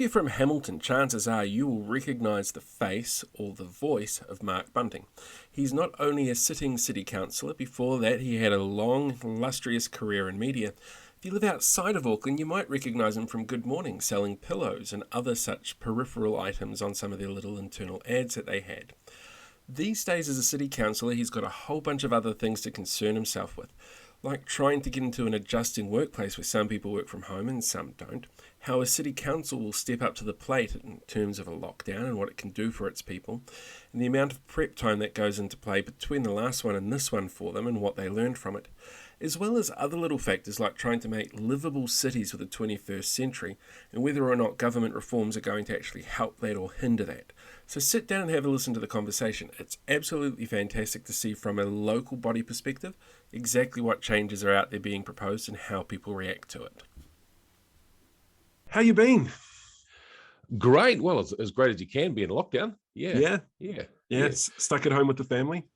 If you're from Hamilton, chances are you will recognise the face or the voice of Mark Bunting. He's not only a sitting city councillor, before that he had a long, illustrious career in media. If you live outside of Auckland, you might recognise him from Good Morning, selling pillows and other such peripheral items on some of their little internal ads that they had. These days as a city councillor, he's got a whole bunch of other things to concern himself with, like trying to get into an adjusting workplace where some people work from home and some don't, how a city council will step up to the plate in terms of a lockdown and what it can do for its people, and the amount of prep time that goes into play between the last one and this one for them and what they learned from it, as well as other little factors like trying to make livable cities for the 21st century and whether or not government reforms are going to actually help that or hinder that. So sit down and have a listen to the conversation. It's absolutely fantastic to see from a local body perspective exactly what changes are out there being proposed and how people react to it. How you been? Great. Well, as great as you can be in lockdown. Yeah. Stuck at home with the family.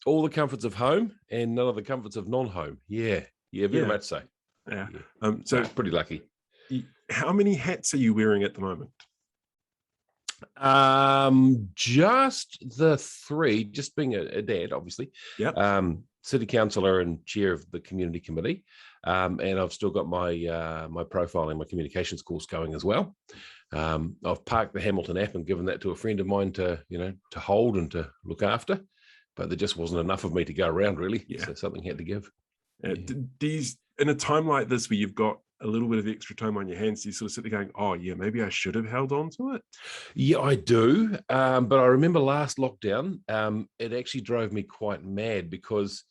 All the comforts of home and none of the comforts of non-home. Yeah, very much so. Yeah. So pretty lucky. How many hats are you wearing at the moment? Just the three. Just being a dad, obviously. Yeah. City councillor and chair of the community committee, and I've still got my my profiling, my communications course going as well. I've parked the Hamilton app and given that to a friend of mine to hold and to look after. But there just wasn't enough of me to go around, really. Yeah. So something had to give. In a time like this where you've got a little bit of extra time on your hands, you sort of sit there going, oh, yeah, maybe I should have held on to it? Yeah, I do. But I remember last lockdown, it actually drove me quite mad because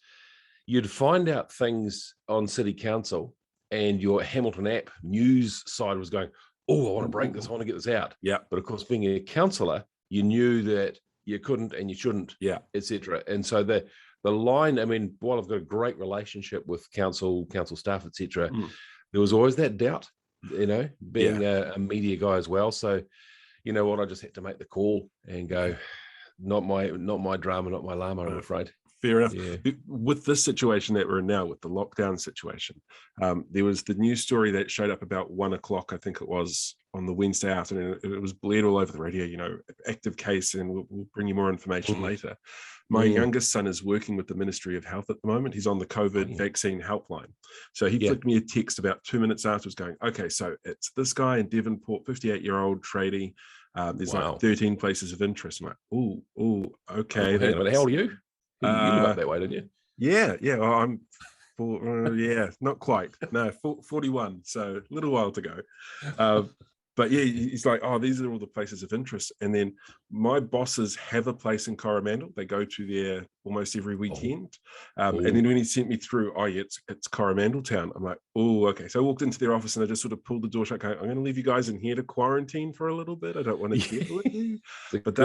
you'd find out things on City Council and your Hamilton app news side was going, oh, I want to break this, I want to get this out. Yeah. But of course, being a councillor, you knew that you couldn't and you shouldn't, etc. And so the line, I mean, while I've got a great relationship with council staff, etc., there was always that doubt, being a media guy as well. So, you know what, I just had to make the call and go, not my drama, not my llama, I'm afraid. Fair enough. Yeah. With this situation that we're in now, with the lockdown situation, there was the news story that showed up about 1:00, I think it was, on the Wednesday afternoon. It was blared all over the radio, active case, and we'll bring you more information later. My youngest son is working with the Ministry of Health at the moment. He's on the COVID vaccine helpline. So he flicked me a text about 2 minutes afterwards going, okay, so it's this guy in Devonport, 58-year-old tradie. There's like 13 places of interest. I'm like, okay. Hang on, how old are you? You live up that way, didn't you? Yeah. Well, I'm not quite. No, 41. So a little while to go. But yeah, he's like, oh, these are all the places of interest. And then my bosses have a place in Coromandel. They go to there almost every weekend. And then when he sent me through, it's Coromandel town. I'm like, oh, okay. So I walked into their office and I just sort of pulled the door shut, going, I'm going to leave you guys in here to quarantine for a little bit. I don't want to get with you. But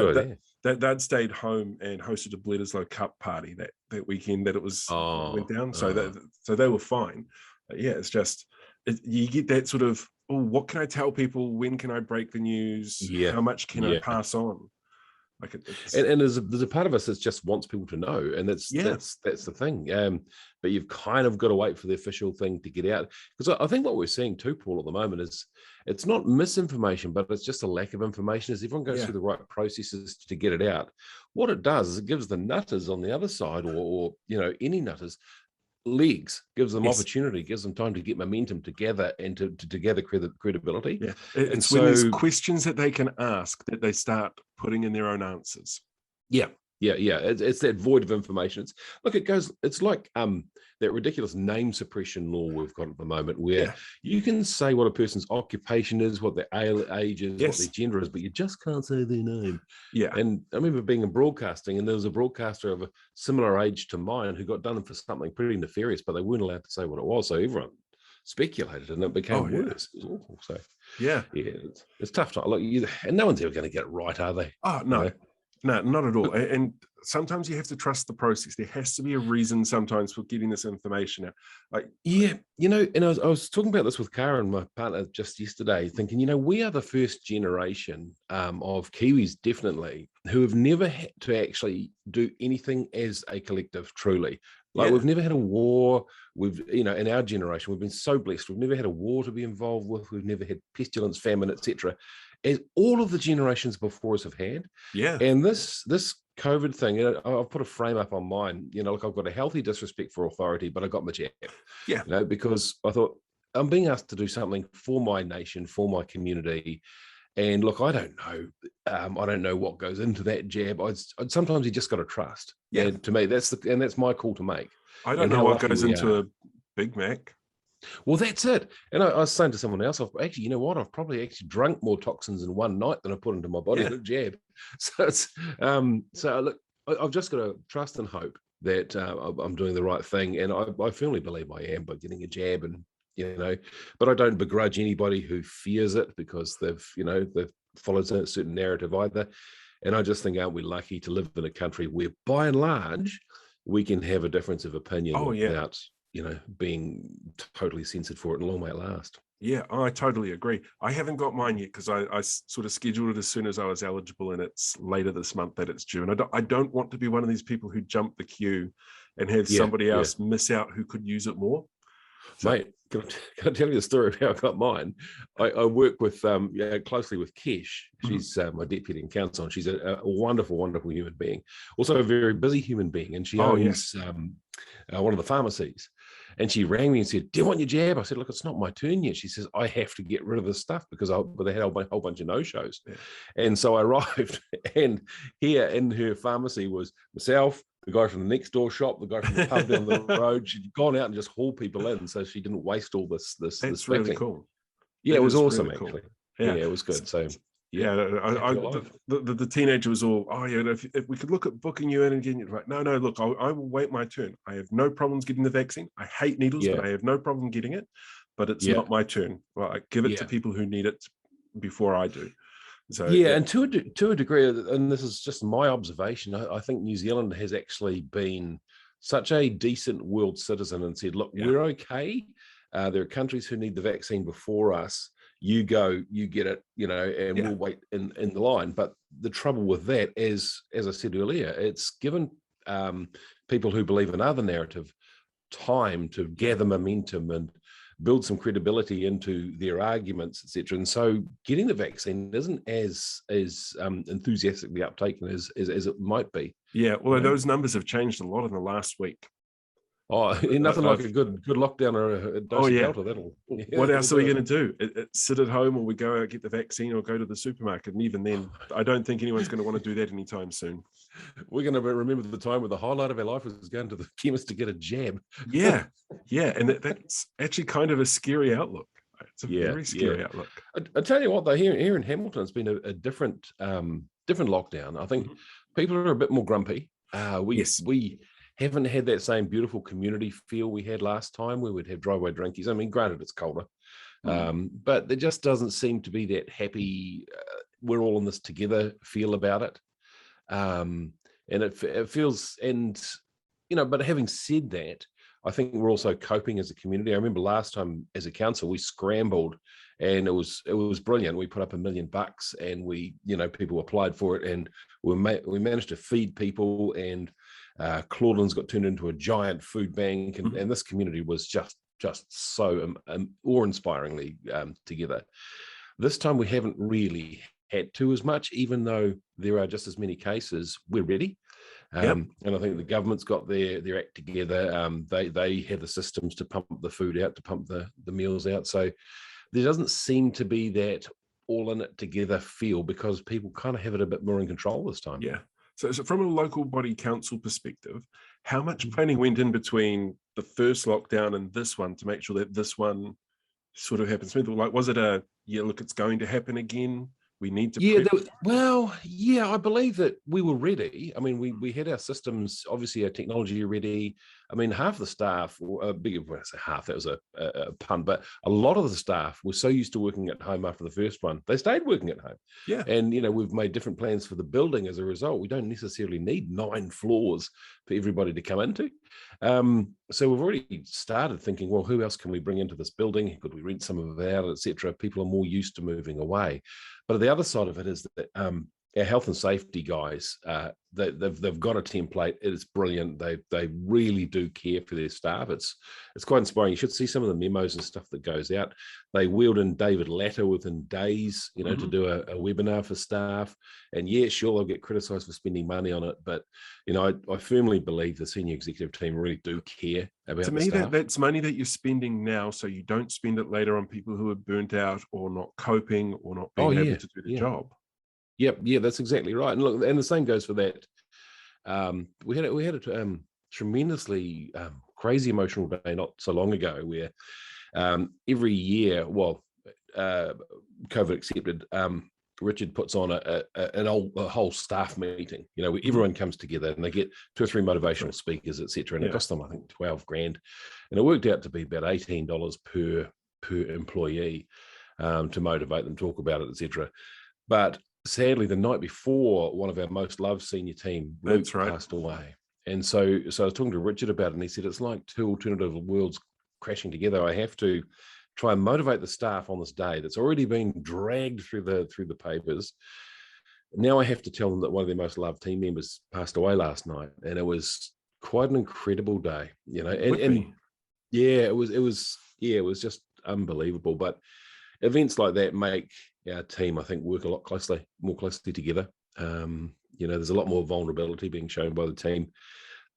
that stayed home and hosted a Bledisloe Cup party that weekend that it was went down. So they were fine. But yeah, it's just, you get that sort of, what can I tell people? When can I break the news? Yeah. How much can I pass on? Like and there's a part of us that just wants people to know, and that's the thing. But you've kind of got to wait for the official thing to get out, because I think what we're seeing too, Paul, at the moment is it's not misinformation, but it's just a lack of information. As everyone goes through the right processes to get it out, what it does is it gives the nutters on the other side, or any nutters, legs, gives them opportunity, gives them time to get momentum together and to gather credibility. Yeah, it's when there's questions that they can ask that they start putting in their own answers. Yeah. It's that void of information. It's like that ridiculous name suppression law we've got at the moment, where you can say what a person's occupation is, what their age is, what their gender is, but you just can't say their name. Yeah. And I remember being in broadcasting, and there was a broadcaster of a similar age to mine who got done for something pretty nefarious, but they weren't allowed to say what it was. So everyone speculated, and it became worse. It was awful. So it's tough. Look, and no one's ever going to get it right, are they? Oh no. No, not at all. And sometimes you have to trust the process. There has to be a reason sometimes for getting this information out. And I was talking about this with Karen, my partner, just yesterday, thinking, we are the first generation of Kiwis, definitely, who have never had to actually do anything as a collective, truly. We've never had a war. In our generation, we've been so blessed. We've never had a war to be involved with. We've never had pestilence, famine, etc. as all of the generations before us have had. Yeah. And this COVID thing, I've put a frame up on mine, like I've got a healthy disrespect for authority, but I got my jab. Yeah. Because I thought I'm being asked to do something for my nation, for my community. And look, I don't know. I don't know what goes into that jab. Sometimes you just got to trust. Yeah. And to me, that's my call to make. I don't know what goes into a Big Mac. Well, that's it. And I was saying to someone else, you know what? I've probably actually drunk more toxins in one night than I put into my body in a jab. So it's look, I've just got to trust and hope that I'm doing the right thing. And I firmly believe I am by getting a jab, and but I don't begrudge anybody who fears it because they've followed a certain narrative either. And I just think, aren't we lucky to live in a country where by and large we can have a difference of opinion without being totally censored for it, and long may it last. Yeah, I totally agree. I haven't got mine yet because I sort of scheduled it as soon as I was eligible, and it's later this month that it's due. And I don't want to be one of these people who jump the queue and have somebody else miss out who could use it more. So, mate, can I tell you the story of how I got mine? I work with closely with Kesh. She's my deputy in council, and she's a wonderful, wonderful human being. Also a very busy human being, and she owns one of the pharmacies. And she rang me and said, "Do you want your jab?" I said, "Look, it's not my turn yet." She says, "I have to get rid of this stuff because they had a whole bunch of no-shows." Yeah. And so I arrived, and here in her pharmacy was myself, the guy from the next door shop, the guy from the pub down the road. She'd gone out and just hauled people in, so she didn't waste all this. That's really cool. Yeah, it was awesome, really actually. Cool. Yeah, it was good. So the teenager was all, if we could look at booking you in and getting it right. No, look, I will wait my turn. I have no problems getting the vaccine. I hate needles, but I have no problem getting it. But it's not my turn. Well, I give it to people who need it before I do. So and to a degree, and this is just my observation, I think New Zealand has actually been such a decent world citizen and said, look, we're okay. There are countries who need the vaccine before us. You go, you get it, and we'll wait in the line. But the trouble with that is, as I said earlier, it's given people who believe in other narrative time to gather momentum and build some credibility into their arguments, etc. And so getting the vaccine isn't as enthusiastically uptaken as it might be. Yeah, although those numbers have changed a lot in the last week. Oh, nothing like a good lockdown or a dose of Delta. That'll. What else are we going to do? Sit at home, or we go out, get the vaccine, or go to the supermarket? And even then, I don't think anyone's going to want to do that anytime soon. We're going to remember the time where the highlight of our life was going to the chemist to get a jab. Yeah, and that's actually kind of a scary outlook. It's a very scary outlook. I tell you what, though, here in Hamilton, it's been a different lockdown. I think people are a bit more grumpy. We haven't had that same beautiful community feel we had last time where we'd have driveway drinkies. I mean, granted, it's colder, but there just doesn't seem to be that happy, we're all in this together feel about it. And it feels, but having said that, I think we're also coping as a community. I remember last time as a council, we scrambled and it was brilliant. We put up $1 million and people applied for it, and we managed to feed people, and Claudelands got turned into a giant food bank, and this community was just so awe-inspiringly together. This time we haven't really had to as much, even though there are just as many cases. We're ready. And I think the government's got their act together. They have the systems to pump the food out, to pump the meals out. So there doesn't seem to be that all in it together feel, because people kind of have it a bit more in control this time. Yeah. So from a local body council perspective, how much planning went in between the first lockdown and this one to make sure that this one sort of happens? Like, was it look, it's going to happen again? We need to I believe that we were ready. I mean, we had our systems, obviously our technology ready. I mean, half the staff, when I say half, that was a pun, but a lot of the staff were so used to working at home after the first one, they stayed working at home. Yeah. And, we've made different plans for the building as a result. We don't necessarily need 9 floors for everybody to come into. So we've already started thinking, well, who else can we bring into this building? Could we rent some of it out, etc.? People are more used to moving away. But the other side of it is that our health and safety guys, they've got a template. It's brilliant. They really do care for their staff. It's quite inspiring. You should see some of the memos and stuff that goes out. They wheeled in David Latter within days, to do a webinar for staff. And yeah, sure, they'll get criticised for spending money on it, but I firmly believe the senior executive team really do care about. To me, that's money that you're spending now, so you don't spend it later on people who are burnt out or not coping or not being able to do the job. Yep, yeah, that's exactly right. And look, and the same goes for that. We had a tremendously crazy emotional day not so long ago, where every year, COVID accepted, Richard puts on a whole staff meeting, where everyone comes together and they get 2 or 3 motivational speakers, etc. And it cost them, I think, $12,000, and it worked out to be about $18 per employee to motivate them, talk about it, etc. But sadly, the night before, one of our most loved senior team, Luke, passed away. And so I was talking to Richard about it, and he said, it's like 2 alternative worlds crashing together. I have to try and motivate the staff on this day that's already been dragged through the papers. Now I have to tell them that one of their most loved team members passed away last night, and it was quite an incredible day, and it was just unbelievable. But events like that make our team, I think, work a lot more closely together. There's a lot more vulnerability being shown by the team,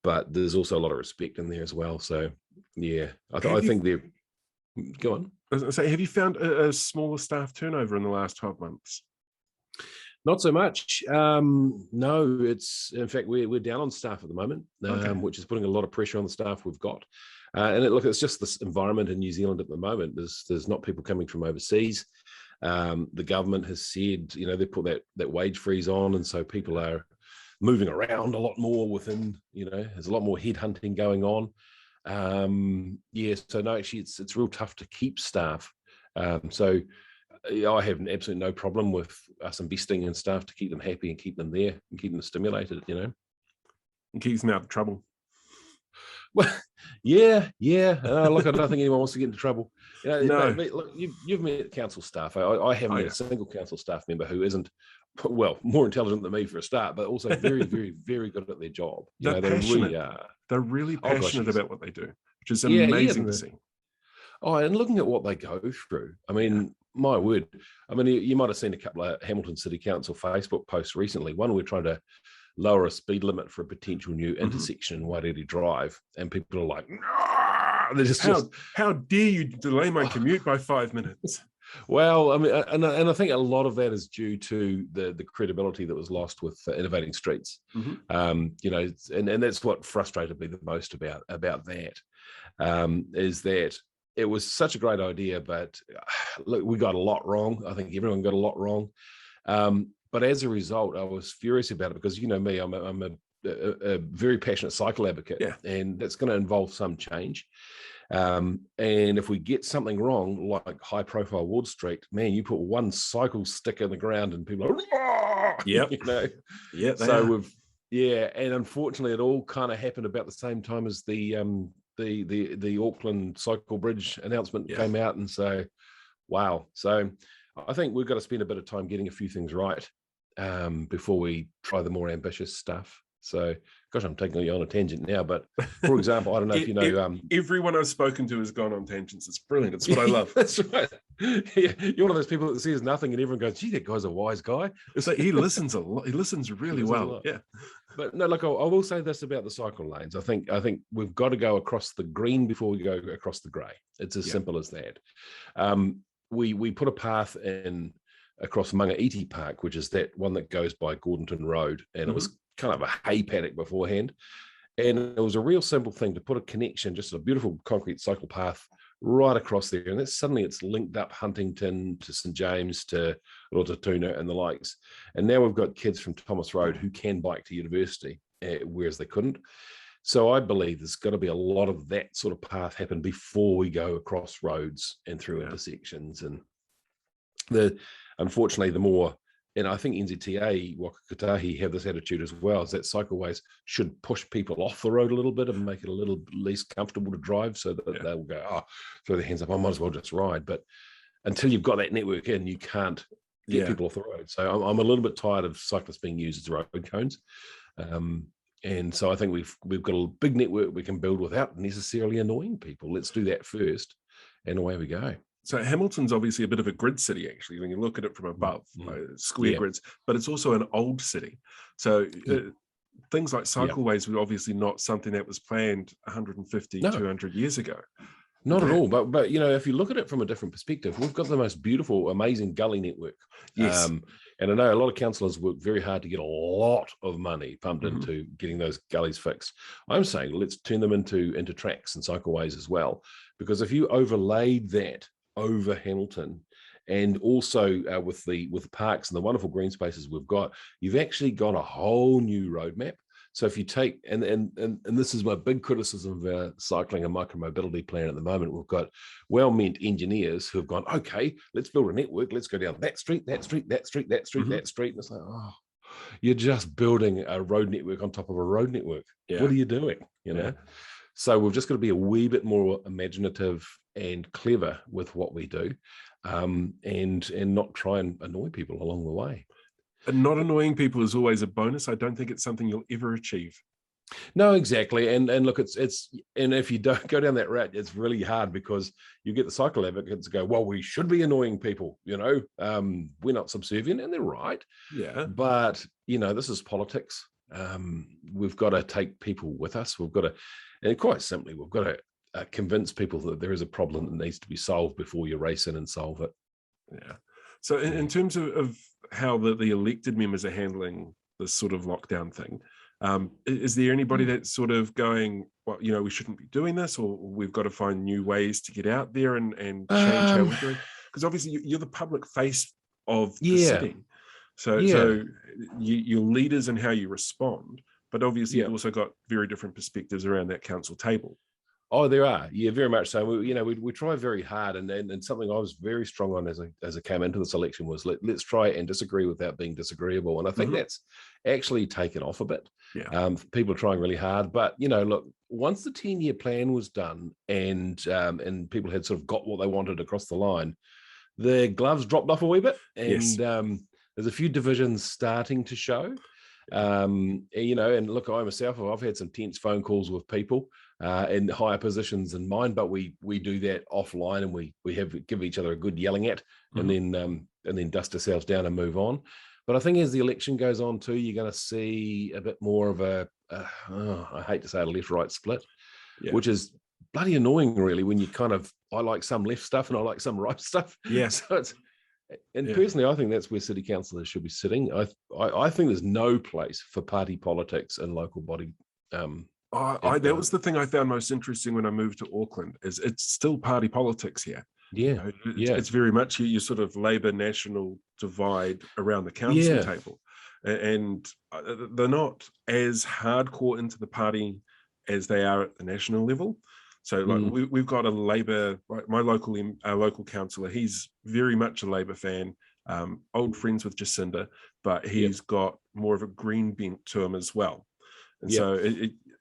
but there's also a lot of respect in there as well. So yeah, I think they're. Go on. I was going to say, have you found a smaller staff turnover in the last 12 months? Not so much. No, in fact, we're down on staff at the moment, which is putting a lot of pressure on the staff we've got. And it's just this environment in New Zealand at the moment. There's not people coming from overseas. The government has said, they put that wage freeze on, and so people are moving around a lot more within, there's a lot more headhunting going on. So no, actually it's real tough to keep staff. So I have absolutely no problem with us investing in staff to keep them happy and keep them there and keep them stimulated, And keeps them out of trouble. Well, yeah. Look, I don't think anyone wants to get into trouble. No. Look, you've met council staff. I haven't met a single council staff member who isn't, more intelligent than me for a start, but also very, very, very good at their job. They're passionate. They're really passionate about what they do, which is amazing to see. Oh, and looking at what they go through, I mean, my word. I mean, you might have seen a couple of Hamilton City Council Facebook posts recently. One, we're trying to lower a speed limit for a potential new intersection in Wairere Drive, and people are like, they're just how dare you delay my commute by 5 minutes? Well, I mean, and I think a lot of that is due to the credibility that was lost with innovating streets. And that's what frustrated me the most about that, is that it was such a great idea, but look, we got a lot wrong. I think everyone got a lot wrong. But as a result, I was furious about it because, me, I'm a very passionate cycle advocate, and that's going to involve some change. And if we get something wrong, like high profile Ward Street, man, you put one cycle stick in the ground and people are, and unfortunately it all kind of happened about the same time as the Auckland cycle bridge announcement came out. And so, wow. So I think we've got to spend a bit of time getting a few things right before we try the more ambitious stuff. So, gosh, I'm taking you on a tangent now. But for example, I don't know if you know. Everyone I've spoken to has gone on tangents. It's brilliant. It's what I love. That's right. Yeah, you're one of those people that says nothing, and everyone goes, "Gee, that guy's a wise guy." It's like he listens a lot. He listens really well. Yeah. But no, look, I will say this about the cycle lanes. I think we've got to go across the green before we go across the grey. It's as simple as that. We put a path in across Mangaiti Park, which is that one that goes by Gordonton Road, and it was kind of a hay paddock beforehand, and it was a real simple thing to put a connection, just a beautiful concrete cycle path right across there, and suddenly it's linked up Huntington to St James to Rotatuna and the likes. And now we've got kids from Thomas Road who can bike to university, whereas they couldn't. So I believe there's got to be a lot of that sort of path happen before we go across roads and through intersections. And unfortunately, the more, and I think NZTA, Waka Kotahi have this attitude as well, is that cycleways should push people off the road a little bit and make it a little less comfortable to drive, so that they'll go, throw their hands up, I might as well just ride. But until you've got that network in, you can't get people off the road. So I'm a little bit tired of cyclists being used as road cones. And so I think we've got a big network we can build without necessarily annoying people. Let's do that first, and away we go. So Hamilton's obviously a bit of a grid city, actually, when you look at it from above, square grids, but it's also an old city. So things like cycleways were obviously not something that was planned 150, 200 years ago. Not at all. But if you look at it from a different perspective, we've got the most beautiful, amazing gully network. Yes. And I know a lot of councillors work very hard to get a lot of money pumped into getting those gullies fixed. I'm saying let's turn them into tracks and cycleways as well, because if you overlaid that over Hamilton, and also with parks and the wonderful green spaces we've got, you've actually got a whole new roadmap. So if you take, and this is my big criticism of our cycling and micromobility plan at the moment, we've got well-meant engineers who have gone, okay, let's build a network, let's go down that street, that street, that street, that street, that street. And it's like, oh, you're just building a road network on top of a road network. Yeah. What are you doing? So we've just got to be a wee bit more imaginative and clever with what we do, and not try and annoy people along the way. And not annoying people is always a bonus. I don't think it's something you'll ever achieve. No, exactly. And look, it's and if you don't go down that route, it's really hard, because you get the cycle advocates go, well, we should be annoying people, we're not subservient, and they're right. Yeah. But this is politics. We've got to take people with us. We've got to, and quite simply, we've got to convince people that there is a problem that needs to be solved before you race in and solve it. Yeah. So in terms of how the elected members are handling this sort of lockdown thing, is there anybody that's sort of going, well, we shouldn't be doing this, or we've got to find new ways to get out there and change how we're doing? Because obviously you're the public face of the city. So your leaders and how you respond, but obviously you've also got very different perspectives around that council table. Oh, there are. Yeah, very much so. We try very hard, and something I was very strong on as I came into this election was let's try and disagree without being disagreeable. And I think that's actually taken off a bit. Yeah. People are trying really hard, but look, once the 10-year plan was done and people had sort of got what they wanted across the line, the gloves dropped off a wee bit, and there's a few divisions starting to show. And look, I myself, I've had some tense phone calls with people in higher positions than mine, but we do that offline, and we give each other a good yelling at, and then dust ourselves down and move on. But I think as the election goes on too, you're going to see a bit more of I hate to say it, a left-right split, which is bloody annoying, really, when you I like some left stuff and I like some right stuff. Yeah. So it's, personally, I think that's where city councillors should be sitting. I think there's no place for party politics in local body. That was the thing I found most interesting when I moved to Auckland, is it's still party politics here. Yeah. It's very much your sort of Labour national divide around the council table. And they're not as hardcore into the party as they are at the national level. So like we've got a Labour, my local councillor, he's very much a Labour fan, old friends with Jacinda, but he's got more of a green bent to him as well. And so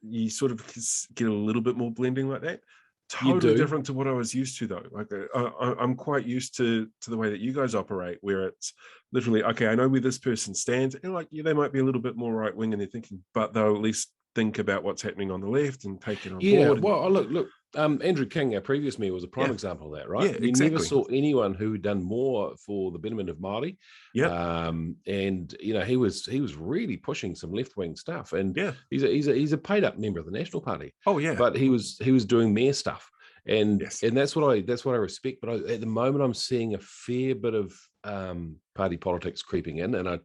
you sort of get a little bit more blending like that. Totally different to what I was used to, though. Like I'm quite used to the way that you guys operate, where it's literally, okay, I know where this person stands, and they might be a little bit more right wing in their thinking, but they'll at least think about what's happening on the left and take it on board. Yeah, well, look, Andrew King, our previous mayor, was a prime example of that, right? Yeah, exactly. Never saw anyone who had done more for the betterment of Māori. Yeah. And he was really pushing some left wing stuff, and he's a paid up member of the National Party. Oh yeah, but he was doing mayor stuff, and that's what I respect. But at the moment, I'm seeing a fair bit of party politics creeping in, and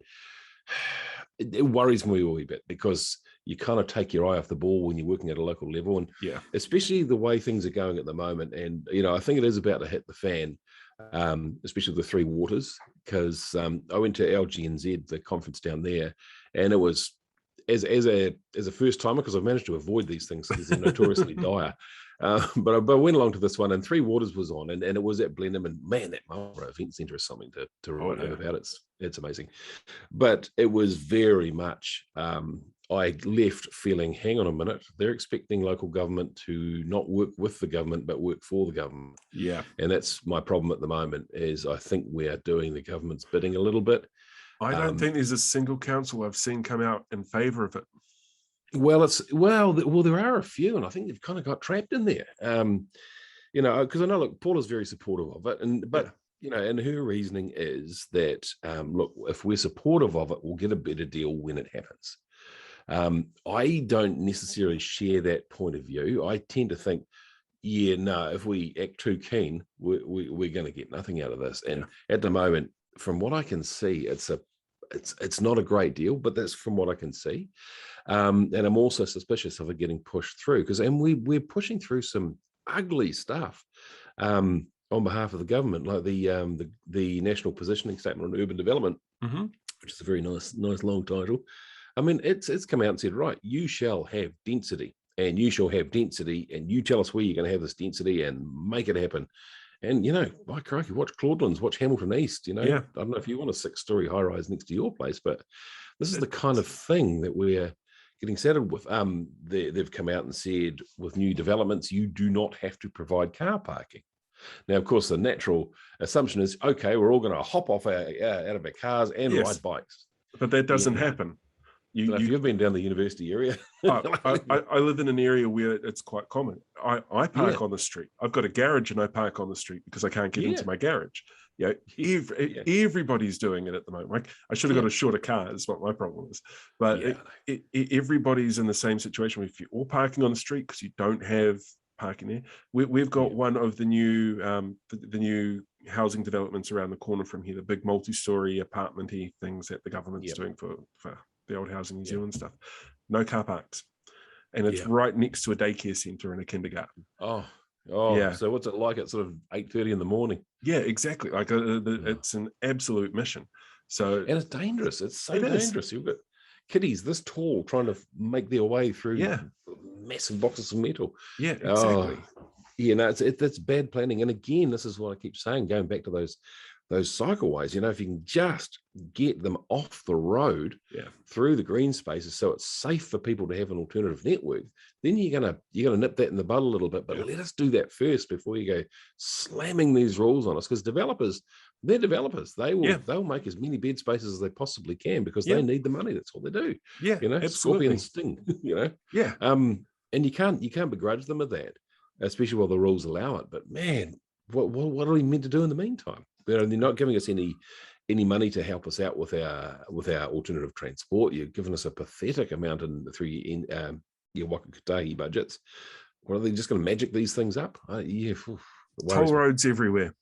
it worries me a wee bit, because you kind of take your eye off the ball when you're working at a local level, and especially the way things are going at the moment. And I think it is about to hit the fan, especially the Three Waters, because I went to LGNZ, the conference down there, and it was as a first timer, because I've managed to avoid these things because they're notoriously dire. But I went along to this one, and Three Waters was on, and it was at Blenheim, and man, that Marlborough Event Centre is something to write home about. It's amazing. But it was very much I left feeling, hang on a minute, they're expecting local government to not work with the government, but work for the government. Yeah. And that's my problem at the moment, is I think we are doing the government's bidding a little bit. I don't think there's a single council I've seen come out in favour of it. Well, there are a few, and I think they've kind of got trapped in there. Because I know, look, Paula's very supportive of it, but and her reasoning is that, look, if we're supportive of it, we'll get a better deal when it happens. I don't necessarily share that point of view. I tend to think, if we act too keen, we're going to get nothing out of this. And at the moment, from what I can see, it's not a great deal, but that's from what I can see. And I'm also suspicious of it getting pushed through, because we're pushing through some ugly stuff on behalf of the government, like the National Positioning Statement on Urban Development, which is a very nice long title. I mean, it's come out and said, right, you shall have density, and you shall have density, and you tell us where you're going to have this density and make it happen. And, by crikey, watch Claudelands, watch Hamilton East, I don't know if you want a 6-story high-rise next to your place, but this is the kind of thing that we're getting saddled with. They've come out and said, with new developments, you do not have to provide car parking. Now, of course, the natural assumption is, okay, we're all going to hop off out of our cars and ride bikes. But that doesn't happen. If you've been down the university area. I live in an area where it's quite common. I park on the street. I've got a garage and I park on the street because I can't get into my garage. Everybody's doing it at the moment. I should have got a shorter car, is what my problem is. But everybody's in the same situation. If you're all parking on the street because you don't have parking there. We've got one of the new housing developments around the corner from here, the big multi-story apartment-y things that the government's doing for the old Housing New Zealand stuff. No car parks. And it's right next to a daycare centre and a kindergarten. Oh, yeah. So what's it like at sort of 8:30 in the morning? Yeah, exactly. Like it's an absolute mission. So, and it's dangerous. It's so dangerous. You've got kiddies this tall trying to make their way through massive boxes of metal. Yeah, exactly. That's bad planning. And again, this is what I keep saying, going back to those cycleways, if you can just get them off the road through the green spaces so it's safe for people to have an alternative network, then you're gonna nip that in the bud a little bit. But let us do that first before you go slamming these rules on us, because they're developers. They'll make as many bed spaces as they possibly can because they need the money. That's what they do. Absolutely. Scorpion sting. And you can't begrudge them of that, especially while the rules allow it. But man, what are we meant to do in the meantime? They're not giving us any money to help us out with our alternative transport. You've given us a pathetic amount through your Waka Kotahi budgets. What, are they just going to magic these things up? Toll roads everywhere.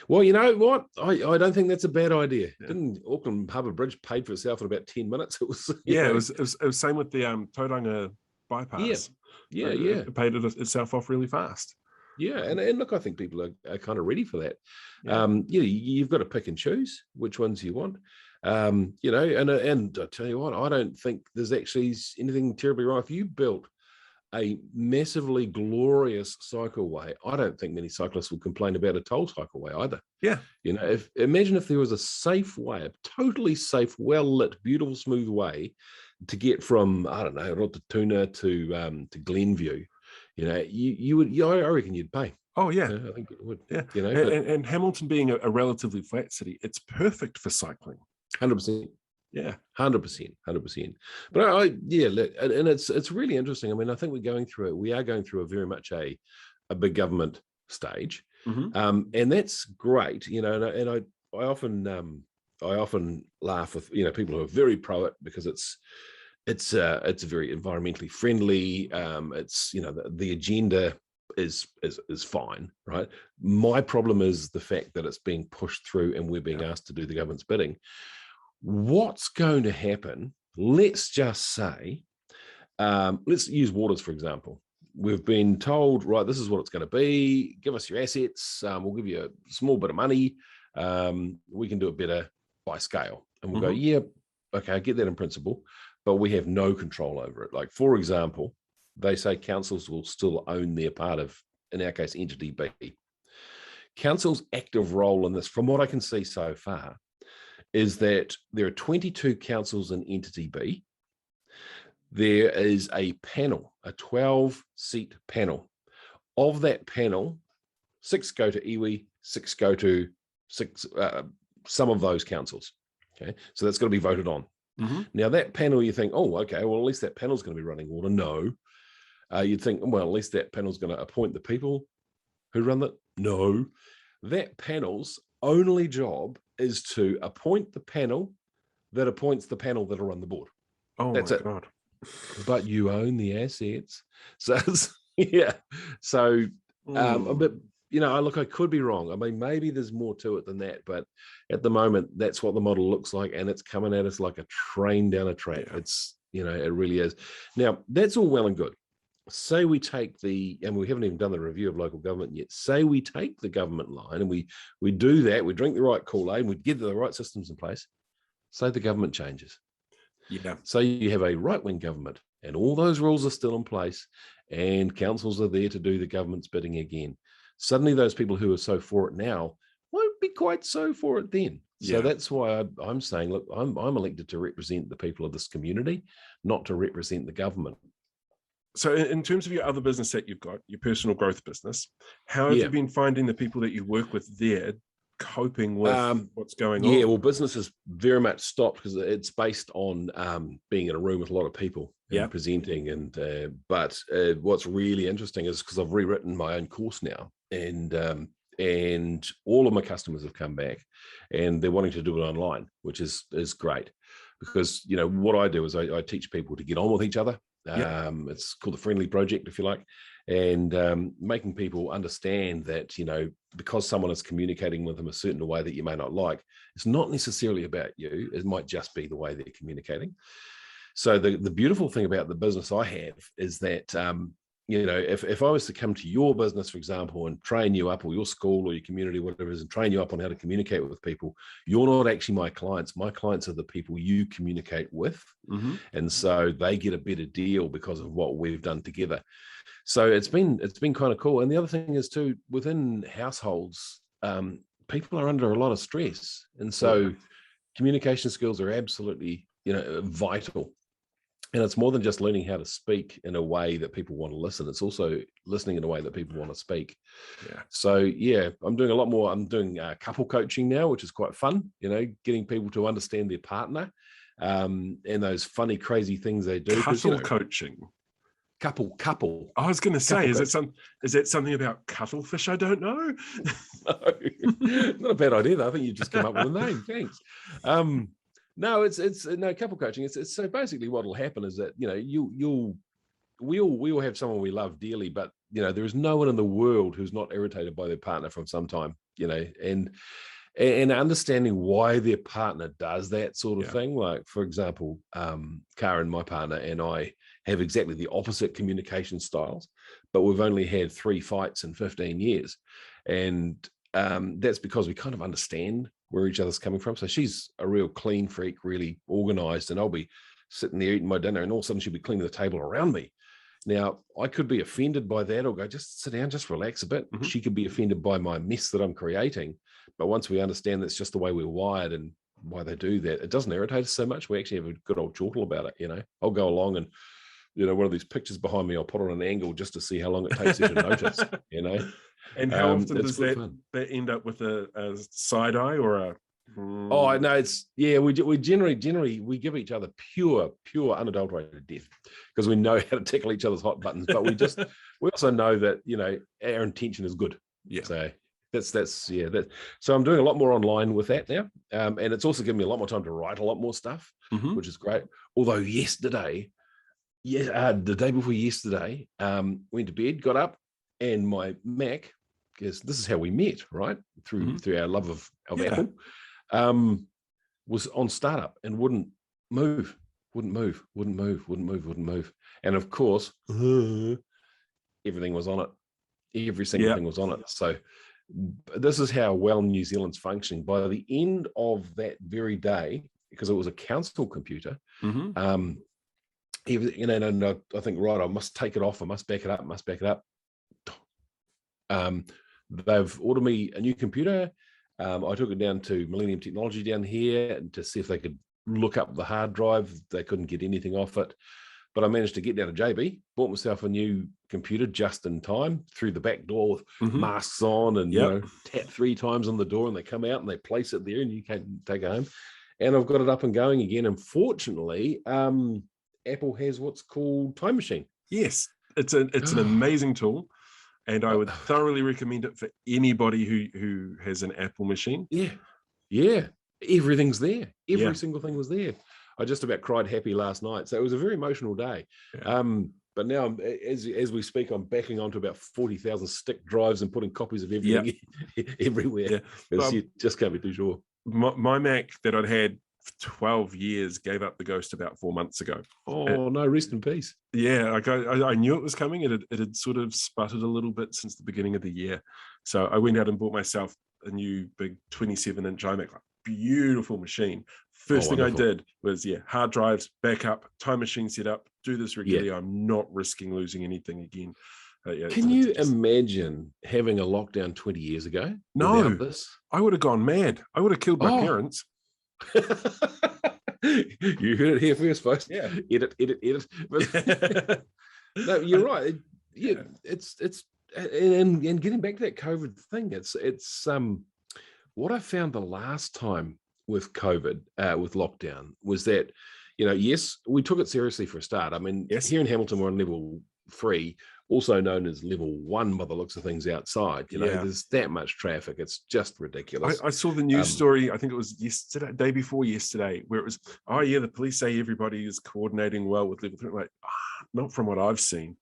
Well, you know what? I don't think that's a bad idea. Didn't Auckland Harbour Bridge paid for itself in about 10 minutes? It was it was same with the Tauranga bypass. It paid itself off really fast. Yeah, and look, I think people are kind of ready for that. You've got to pick and choose which ones you want. And I tell you what, I don't think there's actually anything terribly wrong. If you built a massively glorious cycleway, I don't think many cyclists will complain about a toll cycleway either. Yeah. Imagine if there was a safe way, a totally safe, well-lit, beautiful, smooth way to get from, I don't know, Rotatuna to Glenview. You would. I reckon you'd pay. Oh yeah, I think it would. Yeah, and Hamilton being a relatively flat city, it's perfect for cycling. 100%. Yeah, 100%. But and it's really interesting. I mean, I think we are going through a very much a big government stage, and that's great. And I often laugh with people who are very pro it because it's very environmentally friendly. It's the agenda is fine, right? My problem is the fact that it's being pushed through and we're being asked to do the government's bidding. What's going to happen? Let's just say, let's use waters for example. We've been told, right, this is what it's going to be. Give us your assets. We'll give you a small bit of money. We can do it better by scale, and we'll go, yeah, okay, I get that in principle. But we have no control over it. Like, for example, they say councils will still own their part of, in our case, Entity B. Council's active role in this, from what I can see so far, is that there are 22 councils in Entity B. There is a panel, a 12-seat panel. Of that panel, 6 go to iwi, 6 go to some of those councils. Okay, so that's got to be voted on. Now that panel, you think, oh, okay, well, at least that panel's going to be running water. No. You'd think, well, at least that panel's going to appoint the people who run it. No. That panel's only job is to appoint the panel that appoints the panel that'll run the board. Oh, that's my it. God. But you own the assets. So, yeah. So, but, you know, look, I could be wrong. I mean, maybe there's more to it than that. But at the moment, that's what the model looks like. And it's coming at us like a train down a track. Yeah. It's, you know, it really is. Now, that's all well and good. Say we take and we haven't even done the review of local government yet. Say we take the government line and we do that, we drink the right Kool-Aid, and we get the right systems in place. Say the government changes. Yeah. So you have a right-wing government and all those rules are still in place and councils are there to do the government's bidding again. Suddenly those people who are so for it now won't be quite so for it then. So that's why I'm saying, look, I'm elected to represent the people of this community, not to represent the government. So in terms of your other business that you've got, your personal growth business, how have you been finding the people that you work with there coping with what's going on? Yeah, well, business has very much stopped because it's based on being in a room with a lot of people and presenting. And but what's really interesting is because I've rewritten my own course now, and all of my customers have come back and they're wanting to do it online, which is great because, you know, what I do is I teach people to get on with each other. It's called the Friendly Project, if you like, and making people understand that, you know, because someone is communicating with them a certain way that you may not like, it's not necessarily about you. It might just be the way they're communicating. So the beautiful thing about the business I have is that, you know, if I was to come to your business, for example, and train you up, or your school or your community, whatever it is, and train you up on how to communicate with people, you're not actually my clients. My clients are the people you communicate with. And so they get a better deal because of what we've done together. So it's been kind of cool. And the other thing is too, within households, people are under a lot of stress. And so communication skills are absolutely, you know, vital. And it's more than just learning how to speak in a way that people want to listen. It's also listening in a way that people want to speak. So, I'm doing a lot more. I'm doing couple coaching now, which is quite fun, you know, getting people to understand their partner and those funny, crazy things they do. Couple coaching. Couple. I was going to say, is it something about cuttlefish I don't know? No, not a bad idea, though. I think you just come up with a name. Thanks. No, it's couple coaching. It's so basically what will happen is that, you know, we all have someone we love dearly, but, you know, there is no one in the world who's not irritated by their partner from some time, you know, and understanding why their partner does that sort of thing. Like, for example, Karen, my partner, and I have exactly the opposite communication styles, but we've only had 3 fights in 15 years. And that's because we kind of understand where each other's coming from. So she's a real clean freak, really organized, and I'll be sitting there eating my dinner and all of a sudden she'll be cleaning the table around me. Now, I could be offended by that or go, just sit down, just relax a bit. She could be offended by my mess that I'm creating. But once we understand that's just the way we're wired and why they do that, it doesn't irritate us so much. We actually have a good old chortle about it, you know. I'll go along and, you know, one of these pictures behind me, I'll put on an angle just to see how long it takes you to notice, you know. And how often does that end up with a side eye or a? Oh no, we generally we give each other pure unadulterated death because we know how to tickle each other's hot buttons, but we also know that, you know, our intention is good. So that's so I'm doing a lot more online with that now, and it's also given me a lot more time to write a lot more stuff, which is great. Although yesterday, the day before yesterday, went to bed, got up, and my Mac, because this is how we met, right? Through our love of Apple, was on startup and wouldn't move. And of course, everything was on it. Every single thing was on it. So this is how well New Zealand's functioning. By the end of that very day, because it was a council computer, and I think, right, I must take it off. I must back it up. They've ordered me a new computer. I took it down to Millennium Technology down here to see if they could look up the hard drive. They couldn't get anything off it. But I managed to get down to JB, bought myself a new computer just in time through the back door with masks on and, tap 3 times on the door and they come out and they place it there and you can take it home. And I've got it up and going again. And fortunately, Apple has what's called Time Machine. Yes, it's an amazing tool. And I would thoroughly recommend it for anybody who has an Apple machine. Yeah. Everything's there. Every single thing was there. I just about cried happy last night. So it was a very emotional day. Yeah. But now, as we speak, I'm backing onto about 40,000 stick drives and putting copies of everything everywhere. Because you just can't be too sure. My Mac that I'd had for 12 years gave up the ghost about 4 months ago. Oh, no, rest in peace. Yeah, like I knew it was coming. It had sort of sputtered a little bit since the beginning of the year. So I went out and bought myself a new big 27-inch iMac, beautiful machine. First thing I did was hard drives, backup, Time Machine set up, do this regularly. I'm not risking losing anything again. Can you imagine having a lockdown 20 years ago? No, this? I would have gone mad. I would have killed my parents. You heard it here first, folks. Yeah. Edit. But, no, you're right. It's and getting back to that COVID thing, it's what I found the last time with COVID, with lockdown, was that, yes, we took it seriously for a start. I mean, here in Hamilton, we're on level 3, also known as level 1 by the looks of things outside. There's that much traffic. It's just ridiculous. I saw the news story, I think it was day before yesterday, where it was, the police say everybody is coordinating well with level 3. Like, not from what I've seen.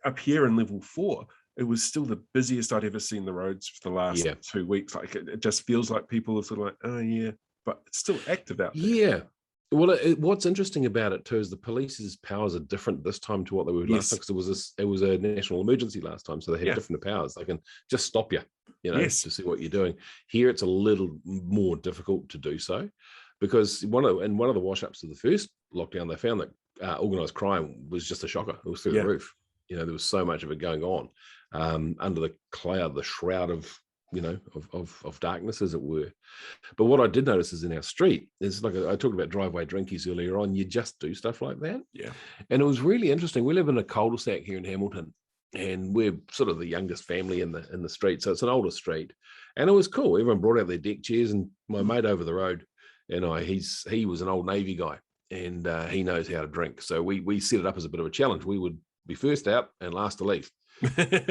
Up here in level 4, it was still the busiest I'd ever seen the roads for the last 2 weeks. Like it just feels like people are sort of like, but it's still active out there. Yeah. Well, what's interesting about it too is the police's powers are different this time to what they were last time, because it was a national emergency last time, so they had different powers. They can just stop you, to see what you're doing. Here, it's a little more difficult to do so, because one of the wash-ups of the first lockdown, they found that organised crime was just a shocker. It was through the roof. There was so much of it going on under the cloud, the shroud of darkness, as it were. But what I did notice is in our street, it's like I talked about driveway drinkies earlier on. You just do stuff like that. Yeah. And it was really interesting. We live in a cul-de-sac here in Hamilton, and we're sort of the youngest family in the street. So it's an older street. And it was cool. Everyone brought out their deck chairs, and my mate over the road, he was an old Navy guy, and he knows how to drink. So we set it up as a bit of a challenge. We would be first out and last to leave.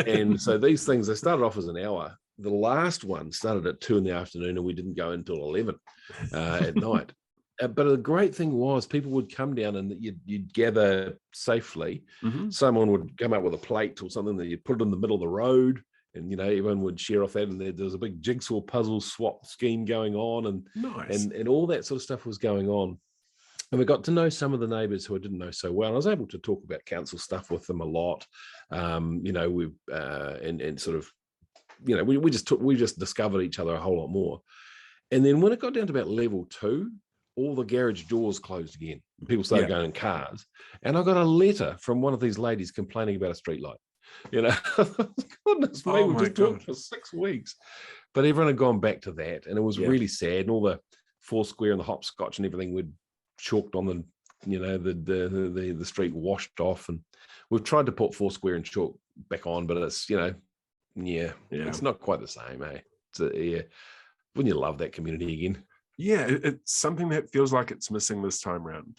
And so these things, they started off as an hour. The last one started at 2 p.m, and we didn't go until 11 at night. But the great thing was people would come down and you'd gather safely. Mm-hmm. Someone would come up with a plate or something that you'd put it in the middle of the road, and everyone would share off that. And there was a big jigsaw puzzle swap scheme going on, and all that sort of stuff was going on. And we got to know some of the neighbours who I didn't know so well. I was able to talk about council stuff with them a lot. We just discovered each other a whole lot more. And then when it got down to about level 2, all the garage doors closed again. People started going in cars. And I got a letter from one of these ladies complaining about a street light. Goodness me, we just talked for 6 weeks. But everyone had gone back to that, and it was really sad. And all the Foursquare and the hopscotch and everything would chalked on the street, washed off. And we've tried to put Foursquare and chalk back on, but it's it's not quite the same, eh? Wouldn't you love that community again? Yeah, it's something that feels like it's missing this time round.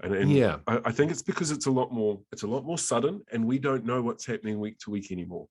And I think it's because it's a lot more sudden, and we don't know what's happening week to week anymore.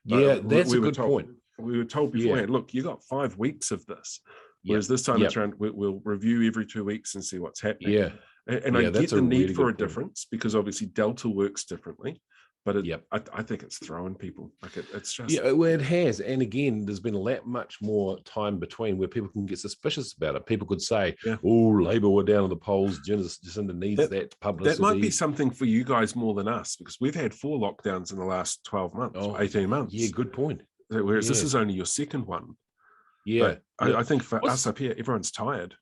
That's a good point. We were told beforehand, look, you got 5 weeks of this. Whereas this time it's around, we'll review every 2 weeks and see what's happening. Yeah. And I get the need for a difference, because obviously Delta works differently. But I think it's throwing people. Like it's just... Yeah, well, it has. And again, there's been that much more time between where people can get suspicious about it. People could say, Labour were down at the polls. Jacinda needs that publicity. That might be something for you guys more than us, because we've had 4 lockdowns in the last 12 months, 18 months. Yeah, good point. Whereas this is only your second one. Yeah. But I think for us up here, everyone's tired.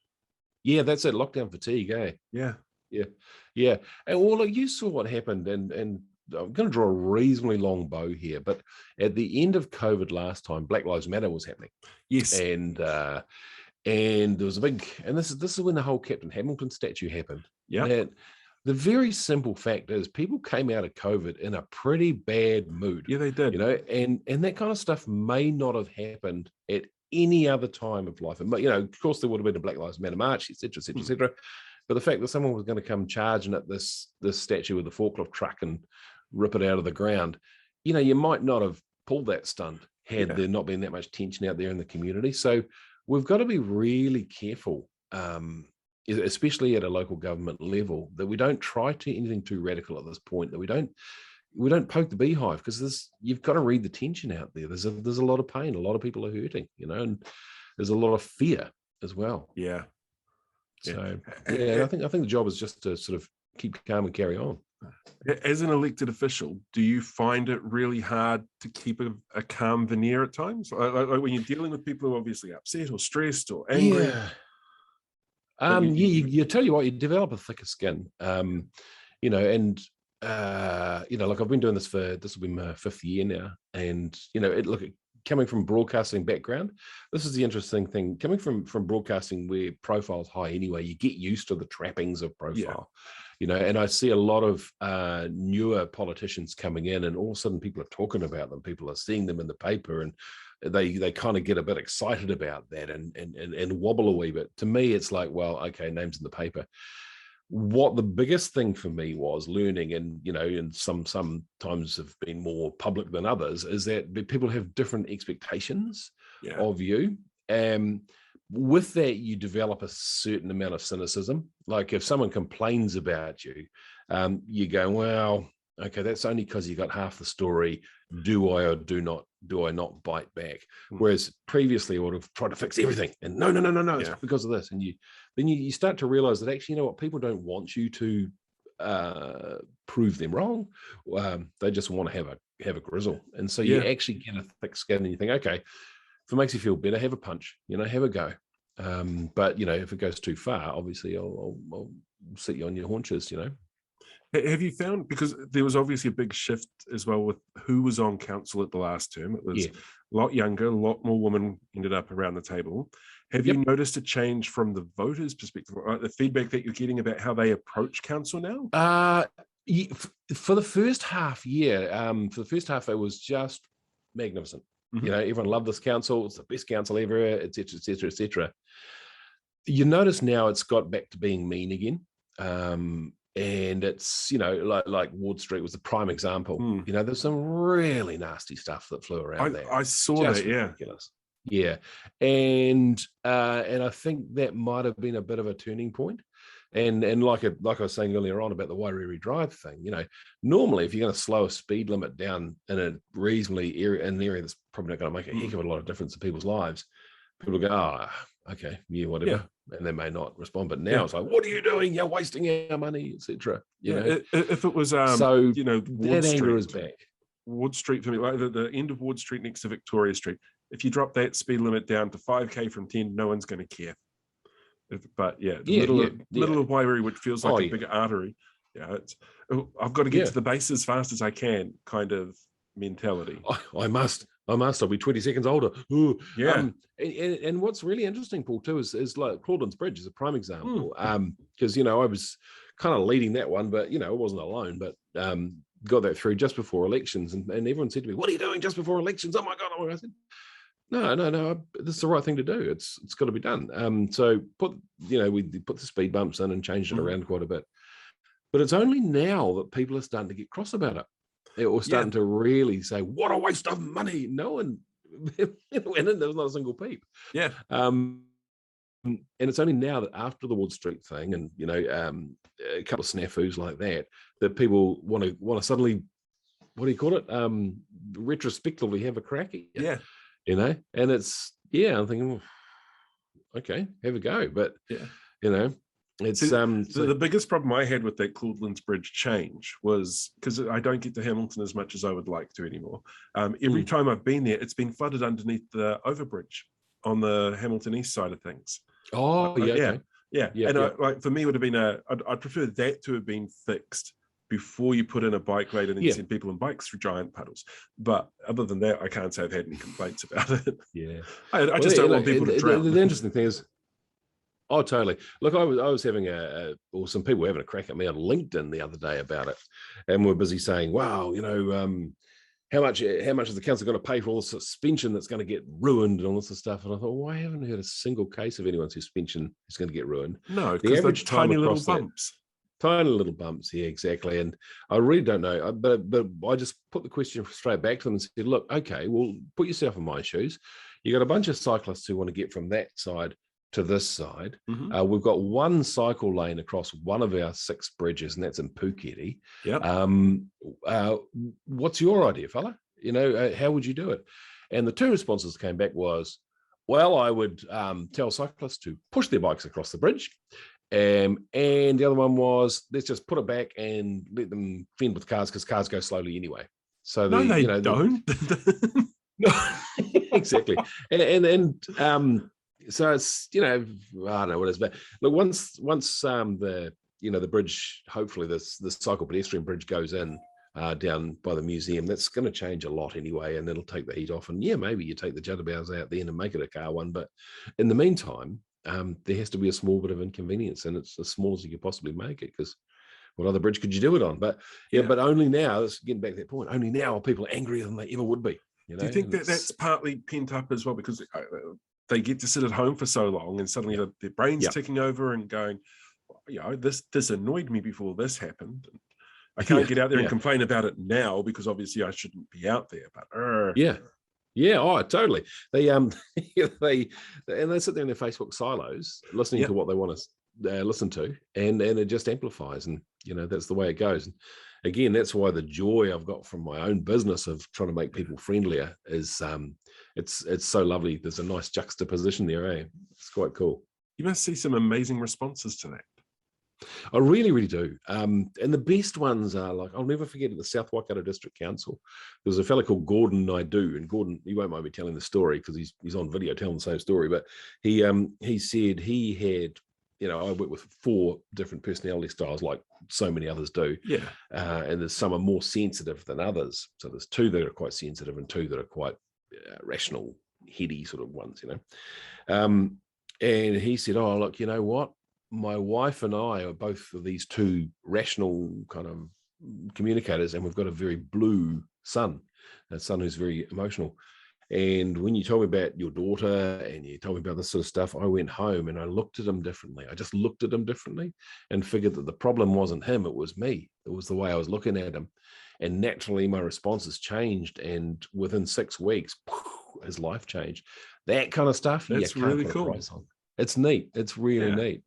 Yeah, that's it. Lockdown fatigue, eh? Yeah. And you saw what happened, and I'm going to draw a reasonably long bow here, but at the end of COVID last time, Black Lives Matter was happening. Yes. And and there was a big, and this is when the whole Captain Hamilton statue happened. Yeah. That the very simple fact is people came out of COVID in a pretty bad mood. Yeah, they did. And that kind of stuff may not have happened at any other time of life. And, of course, there would have been a Black Lives Matter march, et cetera, et cetera, et cetera. But the fact that someone was going to come charging at this statue with a forklift truck and rip it out of the ground, you might not have pulled that stunt had there not been that much tension out there in the community. So we've got to be really careful, especially at a local government level, that we don't try to anything too radical at this point, that we don't poke the beehive, because you've got to read the tension out there. There's a lot of pain, a lot of people are hurting, and there's a lot of fear as well. Yeah. So I think the job is just to sort of keep calm and carry on. As an elected official, do you find it really hard to keep a calm veneer at times? Like when you're dealing with people who are obviously upset or stressed or angry? Yeah. You tell you what, you develop a thicker skin, like I've been doing this will be my 5th year now. And, coming from broadcasting background, this is the interesting thing. Coming from broadcasting where profile's high anyway, you get used to the trappings of profile, and I see a lot of newer politicians coming in, and all of a sudden people are talking about them. People are seeing them in the paper, and they kind of get a bit excited about that and wobble a wee bit. To me, it's like, well, okay, names in the paper. What the biggest thing for me was learning, and sometimes have been more public than others, is that people have different expectations of you. With that, you develop a certain amount of cynicism. Like if someone complains about you, you go, well, okay, that's only because you got half the story. Do I or do I not bite back? Whereas previously I would have tried to fix everything. And no, it's because of this. And then you start to realize that actually, people don't want you to prove them wrong. They just want to have a grizzle. And so you actually get a thick skin, and you think, okay, if it makes you feel better, have a punch, have a go. But if it goes too far, obviously I'll sit you on your haunches, Have you found, because there was obviously a big shift as well with who was on council at the last term, it was a lot younger, a lot more women ended up around the table. Have you noticed a change from the voters' perspective, or the feedback that you're getting about how they approach council now? For the first half, it was just magnificent. Everyone loved this council. It's the best council ever, et cetera, et cetera, et cetera. You notice now it's got back to being mean again. And it's, like Ward Street was the prime example. There's some really nasty stuff that flew around there. I saw that, ridiculous. Yeah. And I think that might have been a bit of a turning point. And like I was saying earlier on about the Wairiri Drive thing, normally if you're going to slow a speed limit down in a reasonably an area that's probably not going to make a heck of a lot of difference in people's lives, people go, okay, whatever. Yeah. And they may not respond. But now it's like, what are you doing? You're wasting our money, etc. If it was, Ward that anger is back. Ward Street, for me, like the end of Ward Street next to Victoria Street, if you drop that speed limit down to 5k from 10, no one's going to care. But middle of Wairiri, which feels like a big artery, I've got to get to the base as fast as I can kind of mentality. I must. I'll be 20 seconds older. Ooh. Yeah. And what's really interesting, Paul, too, is like Claudelands Bridge is a prime example. Because, I was kind of leading that one, but, I wasn't alone, but got that through just before elections. And everyone said to me, what are you doing just before elections? Oh my God. I said, no, this is the right thing to do. It's got to be done. So we put the speed bumps in and changed it around quite a bit. But it's only now that people are starting to get cross about it. Or starting to really say, what a waste of money. No one went in, there was not a single peep. Yeah. And it's only now that after the Ward Street thing and, a couple of snafus like that people want to suddenly, what do you call it? Retrospectively have a crack at you. Yeah. And it's, I'm thinking, well, okay, have a go. But, it's the biggest problem I had with that Claudelands Bridge change was because I don't get to Hamilton as much as I would like to anymore. Every time I've been there, it's been flooded underneath the overbridge on the Hamilton East side of things. Oh, okay. And for me, it would have been I'd prefer that to have been fixed before you put in a bike lane and then send people on bikes through giant puddles. But other than that, I can't say I've had any complaints about it. Yeah. I just don't want people to drown. The interesting thing is, Oh, totally. Look, I was having or some people were having a crack at me on LinkedIn the other day about it, and we're busy saying, "Wow, how much is the council going to pay for all the suspension that's going to get ruined and all this stuff?" And I thought, well, I haven't heard a single case of anyone's suspension is going to get ruined. No, The because they're average time tiny little across that, bumps. tiny little bumps, yeah, exactly. And I really don't know, but I just put the question straight back to them and said, look, okay, well, put yourself in my shoes. You got a bunch of cyclists who want to get from that side to this side. Mm-hmm. We've got one cycle lane across one of our 6 bridges, and that's in Phuket. Yep. What's your idea, fella? How would you do it? And the 2 responses came back was, well, I would tell cyclists to push their bikes across the bridge. And the other one was, let's just put it back and let them fend with cars, because cars go slowly anyway. So No, they don't. No, exactly. And so it's, I don't know what it is, but look, once the bridge, hopefully this cycle pedestrian bridge goes in down by the museum, that's going to change a lot anyway, and it'll take the heat off. And yeah, maybe you take the judderbows out then and make it a car one, but in the meantime, there has to be a small bit of inconvenience, and it's as small as you could possibly make it, because what other bridge could you do it on? But but only now, it's getting back to that point, only now are people angrier than they ever would be. Do you think that's partly pent up as well, because they get to sit at home for so long, and suddenly their brain's ticking over and going, this annoyed me before this happened. I can't get out there and complain about it now, because obviously I shouldn't be out there. But oh, totally. They they sit there in their Facebook silos, listening to what they want to listen to, and it just amplifies, and that's the way it goes. And again, that's why the joy I've got from my own business of trying to make people friendlier is it's so lovely. There's a nice juxtaposition there, eh? It's quite cool. You must see some amazing responses to that. I really, really do. And the best ones are, like, I'll never forget, at the South Waikato District Council, there was a fellow called Gordon Naidu, and Gordon, you won't mind me telling the story because he's on video telling the same story, but he said he had, I work with 4 different personality styles, like so many others do. Yeah. And there's some are more sensitive than others. So there's 2 that are quite sensitive and 2 that are quite rational, heady sort of ones, And he said, oh, look, you know what? My wife and I are both of these 2 rational kind of communicators, and we've got a very blue son, a son who's very emotional. And when you told me about your daughter and you told me about this sort of stuff, I went home and I looked at him differently. I just looked at him differently and figured that the problem wasn't him, it was me. It was the way I was looking at him. And naturally, my responses changed. And within 6 weeks, his life changed. That kind of stuff. That's really cool. It's neat. It's really neat,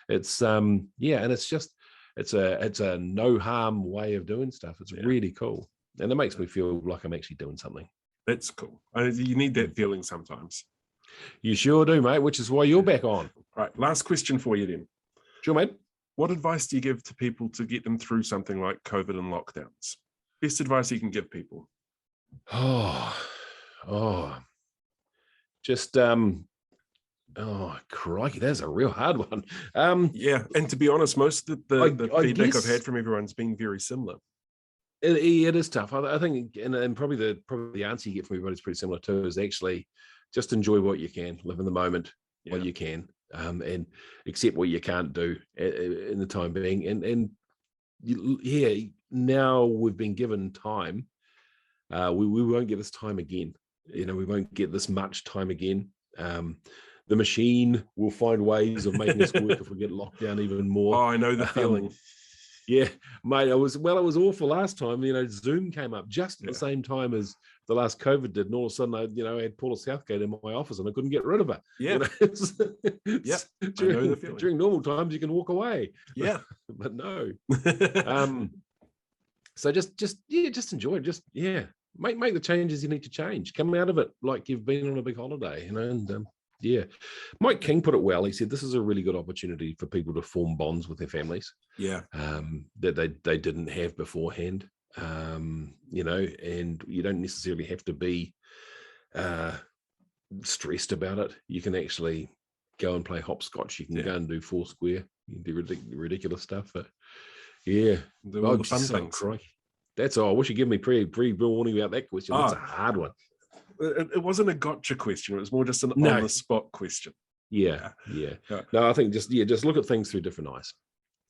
It's and it's just it's a no harm way of doing stuff. It's really cool. And it makes me feel like I'm actually doing something. That's cool. You need that feeling sometimes. You sure do, mate, which is why you're back on. All right, last question for you then. Sure, mate. What advice do you give to people to get them through something like COVID and lockdowns? Best advice you can give people? Just oh, crikey, that's a real hard one. And to be honest, most of the feedback I've had from everyone's been very similar. It is tough. I think, and probably the answer you get from everybody is pretty similar too, is actually just enjoy what you can, live in the moment while you can, and accept what you can't do in the time being. And now we've been given time. We won't get this time again. We won't get this much time again. The machine will find ways of making us work if we get locked down even more. Oh, I know the feeling. Yeah, mate, it was awful last time. Zoom came up just at the same time as the last COVID did, and all of a sudden, I had Paula Southgate in my office, and I couldn't get rid of her. Yeah, During normal times, you can walk away. Yeah, but no. So just enjoy it. Just make the changes you need to change. Come out of it like you've been on a big holiday, and. Mike King put it well. He said this is a really good opportunity for people to form bonds with their families. Yeah, that they didn't have beforehand. And you don't necessarily have to be stressed about it. You can actually go and play hopscotch. You can go and do Foursquare. You can do ridiculous stuff. But do all the fun things. That's all. I wish you give me pre-warning about that question. That's a hard one. It wasn't a gotcha question. It was more just an on-the-spot question. Yeah. No, I think just look at things through different eyes.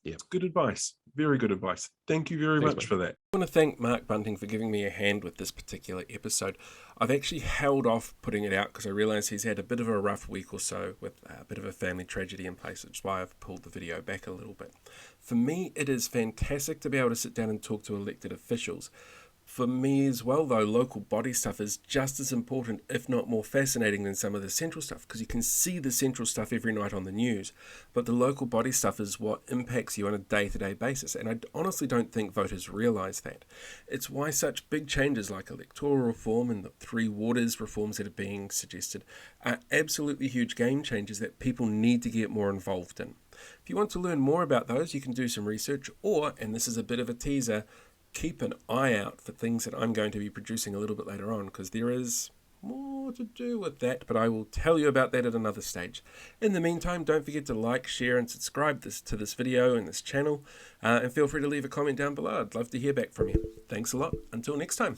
Yeah. Good advice. Very good advice. Thank you very much for that. I want to thank Mark Bunting for giving me a hand with this particular episode. I've actually held off putting it out because I realise he's had a bit of a rough week or so with a bit of a family tragedy in place, which is why I've pulled the video back a little bit. For me, it is fantastic to be able to sit down and talk to elected officials. For me as well, though, local body stuff is just as important, if not more fascinating than some of the central stuff, because you can see the central stuff every night on the news, but the local body stuff is what impacts you on a day-to-day basis, and I honestly don't think voters realise that. It's why such big changes like electoral reform and the 3 waters reforms that are being suggested are absolutely huge game changers that people need to get more involved in. If you want to learn more about those, you can do some research, or, and this is a bit of a teaser, keep an eye out for things that I'm going to be producing a little bit later on, because there is more to do with that, but I will tell you about that at another stage. In the meantime, don't forget to like, share and subscribe to this video and this channel, and feel free to leave a comment down below. I'd love to hear back from you. Thanks a lot. Until next time.